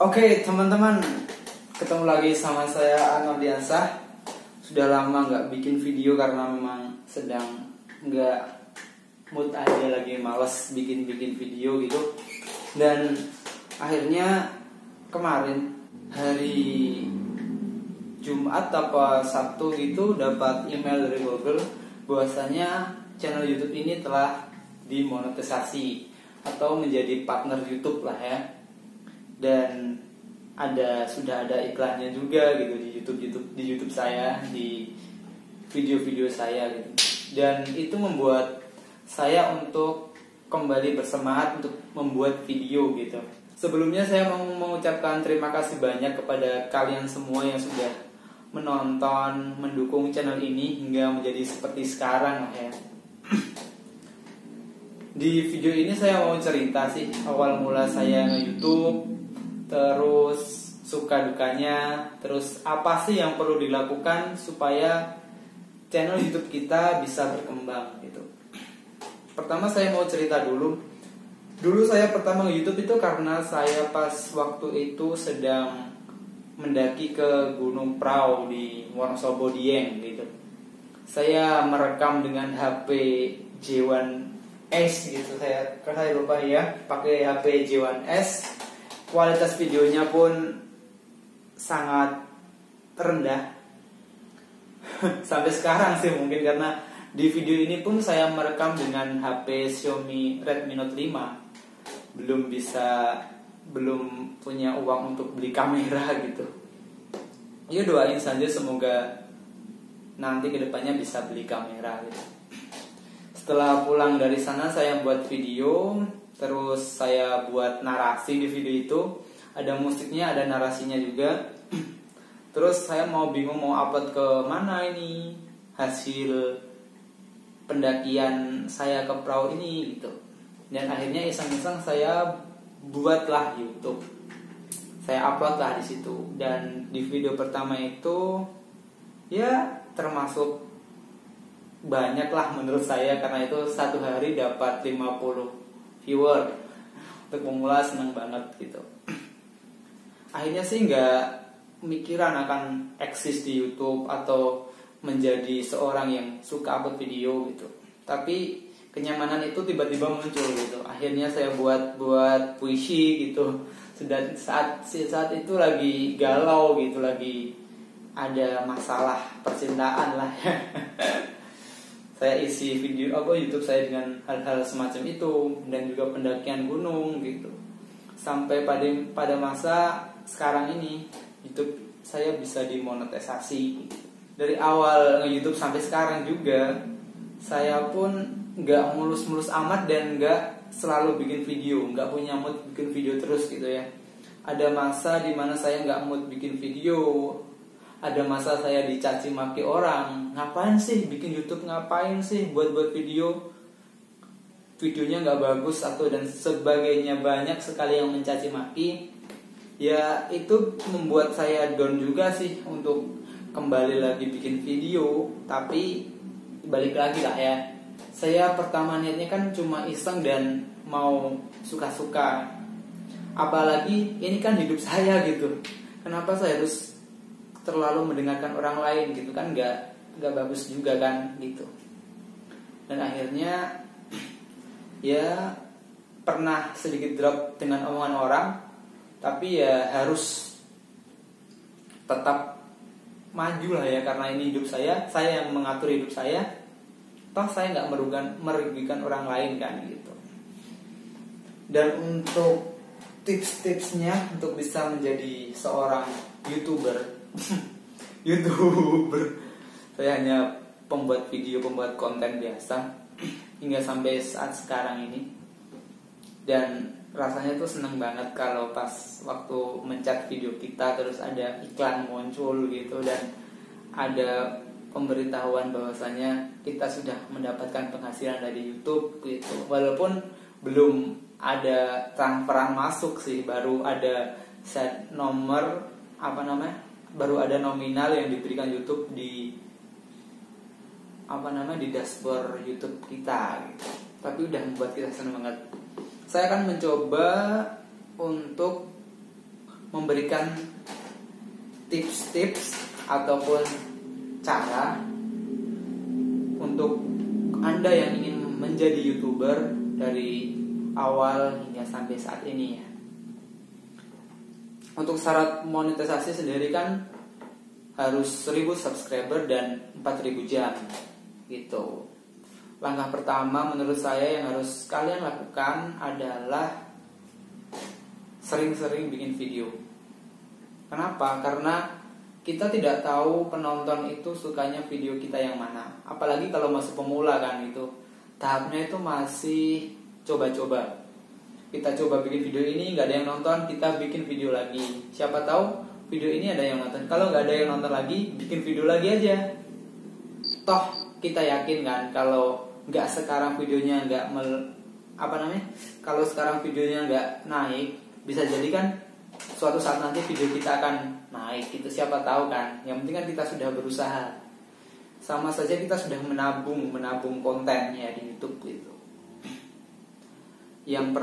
Oke teman-teman, ketemu lagi sama saya Anodiansah. Sudah lama nggak bikin video karena memang sedang nggak mood aja, lagi males bikin video gitu. Dan akhirnya kemarin hari Jumat apa Sabtu gitu dapat email dari Google bahwasanya channel YouTube ini telah dimonetisasi atau menjadi partner YouTube lah ya. Dan sudah ada iklannya juga gitu di YouTube saya, di video-video saya gitu. Dan itu membuat saya untuk kembali bersemangat untuk membuat video gitu. Sebelumnya saya mau mengucapkan terima kasih banyak kepada kalian semua yang sudah menonton, mendukung channel ini hingga menjadi seperti sekarang lah ya. Di video ini saya mau cerita sih awal mula saya nge-YouTube, terus suka dukanya, terus apa sih yang perlu dilakukan supaya channel YouTube kita bisa berkembang gitu. Pertama saya mau cerita dulu saya pertama YouTube itu karena saya pas waktu itu sedang mendaki ke Gunung Prau di Wonosobo Dieng gitu. Saya merekam dengan HP J1S gitu, saya lupa ya, pakai HP J1S. Kualitas videonya pun sangat rendah sampai sekarang sih mungkin, karena di video ini pun saya merekam dengan HP Xiaomi Redmi Note 5. Belum punya uang untuk beli kamera gitu. Ya doain saja semoga nanti kedepannya bisa beli kamera gitu. Setelah pulang dari sana saya buat video, terus saya buat narasi di video itu. Ada musiknya, ada narasinya juga. Terus saya bingung mau upload ke mana ini hasil pendakian saya ke Prau ini gitu. Dan akhirnya iseng-iseng saya buatlah YouTube. Saya uploadlah di situ. Dan di video pertama itu ya termasuk banyak lah menurut saya, karena itu satu hari dapat 50 viewer. Untuk pemula seneng banget gitu. Akhirnya sih nggak mikiran akan eksis di YouTube atau menjadi seorang yang suka upload video gitu. Tapi kenyamanan itu tiba-tiba muncul gitu. Akhirnya saya buat puisi gitu. Sudah saat itu lagi galau gitu, lagi ada masalah percintaan lah. Saya isi video YouTube saya dengan hal-hal semacam itu, dan juga pendakian gunung gitu. Sampai pada masa sekarang ini YouTube saya bisa dimonetisasi. Dari awal nge-YouTube sampai sekarang juga saya pun nggak mulus-mulus amat dan nggak selalu bikin video, nggak punya mood bikin video terus gitu ya. Ada masa dimana saya nggak mood bikin video. Ada masa saya dicaci maki orang, ngapain sih bikin YouTube, ngapain sih buat videonya nggak bagus atau dan sebagainya. Banyak sekali yang mencaci maki. Ya itu membuat saya down juga sih untuk kembali lagi bikin video. Tapi balik lagi lah ya, saya pertama niatnya kan cuma iseng dan mau suka-suka. Apalagi ini kan hidup saya gitu. Kenapa saya harus terlalu mendengarkan orang lain gitu kan, nggak bagus juga kan gitu. Dan akhirnya ya pernah sedikit drop dengan omongan orang, tapi ya harus tetap maju lah ya, karena ini hidup saya yang mengatur hidup saya. Toh saya nggak merugikan orang lain kan gitu. Dan untuk tips-tipsnya untuk bisa menjadi seorang YouTuber saya hanya pembuat video, pembuat konten biasa hingga sampai saat sekarang ini. Dan rasanya tuh seneng banget kalau pas waktu mencet video kita terus ada iklan muncul gitu, dan ada pemberitahuan bahwasanya kita sudah mendapatkan penghasilan dari YouTube gitu. Walaupun belum ada transferan masuk sih, baru ada set nomor baru ada nominal yang diberikan YouTube di di dashboard YouTube kita gitu. Tapi udah membuat kita senang banget. Saya akan mencoba untuk memberikan tips-tips ataupun cara untuk Anda yang ingin menjadi YouTuber dari awal hingga sampai saat ini ya. Untuk syarat monetisasi sendiri kan harus 1000 subscriber dan 4000 jam gitu. Langkah pertama menurut saya yang harus kalian lakukan adalah sering-sering bikin video. Kenapa? Karena kita tidak tahu penonton itu sukanya video kita yang mana. Apalagi kalau masih pemula kan gitu. Tahapnya itu masih coba-coba. Kita coba bikin video ini, nggak ada yang nonton, kita bikin video lagi. Siapa tahu video ini ada yang nonton. Kalau nggak ada yang nonton lagi, bikin video lagi aja. Toh kita yakin kan kalau nggak sekarang videonya kalau sekarang videonya nggak naik, bisa jadi kan suatu saat nanti video kita akan naik gitu. Siapa tahu kan. Yang penting kan kita sudah berusaha. Sama saja kita sudah menabung kontennya di YouTube gitu. Yang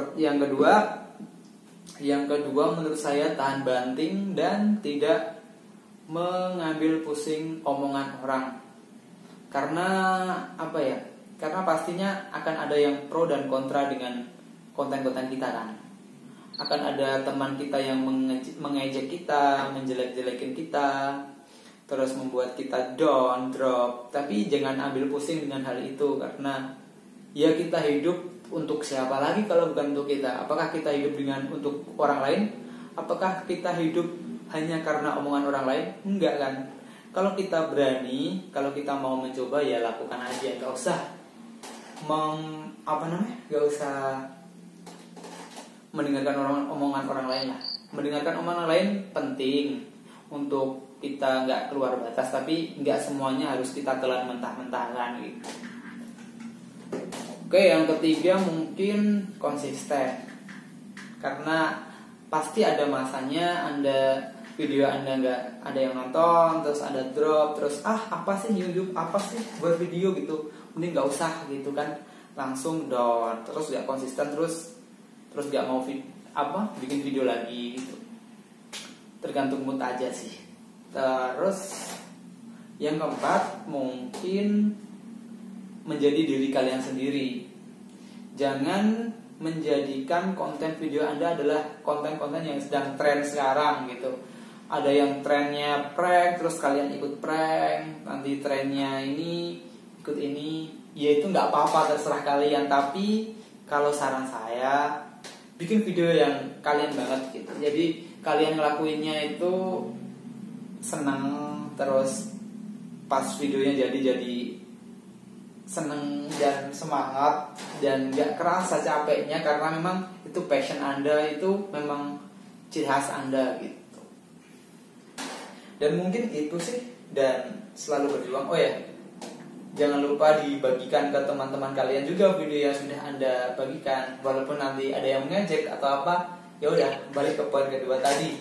kedua menurut saya tahan banting dan tidak mengambil pusing omongan orang. Karena apa ya? Karena pastinya akan ada yang pro dan kontra dengan konten-konten kita kan. Akan ada teman kita yang mengejek kita, menjelek-jelekin kita, terus membuat kita down, drop. Tapi jangan ambil pusing dengan hal itu, karena ya kita hidup untuk siapa lagi kalau bukan untuk kita? Apakah kita hidup untuk orang lain? Apakah kita hidup hanya karena omongan orang lain? Enggak kan? Kalau kita berani, kalau kita mau mencoba ya lakukan aja, nggak usah nggak usah mendengarkan omongan orang lain lah. Mendengarkan omongan lain penting untuk kita nggak keluar batas, tapi nggak semuanya harus kita telan mentah-mentahkan gitu. Oke, yang ketiga mungkin konsisten. Karena pasti ada masanya video Anda nggak ada yang nonton, terus ada drop, terus apa sih YouTube, apa sih buat video gitu, mending nggak usah gitu kan, langsung down, terus nggak konsisten, terus nggak mau bikin video lagi gitu. Tergantung mood aja sih. Terus yang keempat mungkin menjadi diri kalian sendiri. Jangan menjadikan konten video Anda adalah konten-konten yang sedang tren sekarang gitu. Ada yang trennya prank, terus kalian ikut prank. Nanti trennya ini, ikut ini. Ya itu nggak apa-apa, terserah kalian. Tapi kalau saran saya, bikin video yang kalian banget gitu. Jadi kalian ngelakuinnya itu senang, terus pas videonya jadi seneng dan semangat dan gak kerasa capeknya, karena memang itu passion Anda, itu memang ciri khas Anda gitu. Dan mungkin itu sih, dan selalu berjuang. Oh ya, jangan lupa dibagikan ke teman-teman kalian juga video yang sudah Anda bagikan. Walaupun nanti ada yang ngejek atau apa, ya udah, balik ke poin kedua tadi.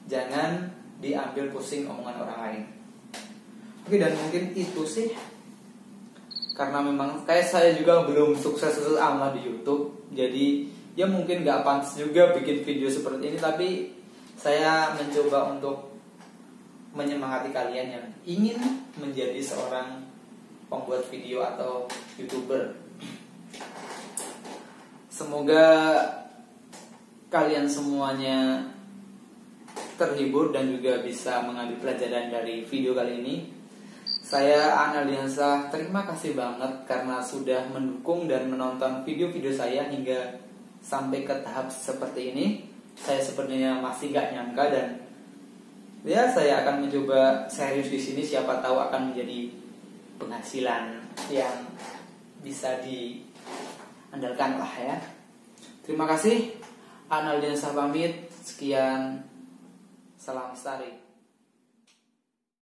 Jangan diambil pusing omongan orang lain. Oke, dan mungkin itu sih. Karena memang saya juga belum sukses amat di YouTube, jadi ya mungkin gak pantas juga bikin video seperti ini. Tapi saya mencoba untuk menyemangati kalian yang ingin menjadi seorang pembuat video atau YouTuber. Semoga kalian semuanya terhibur dan juga bisa mengambil pelajaran dari video kali ini. Saya Analiansa, terima kasih banget karena sudah mendukung dan menonton video-video saya hingga sampai ke tahap seperti ini. Saya sebenarnya masih gak nyangka, dan ya saya akan mencoba serius di sini. Siapa tahu akan menjadi penghasilan yang bisa diandalkan lah ya. Terima kasih. Analiansa pamit. Sekian. Salam lestari.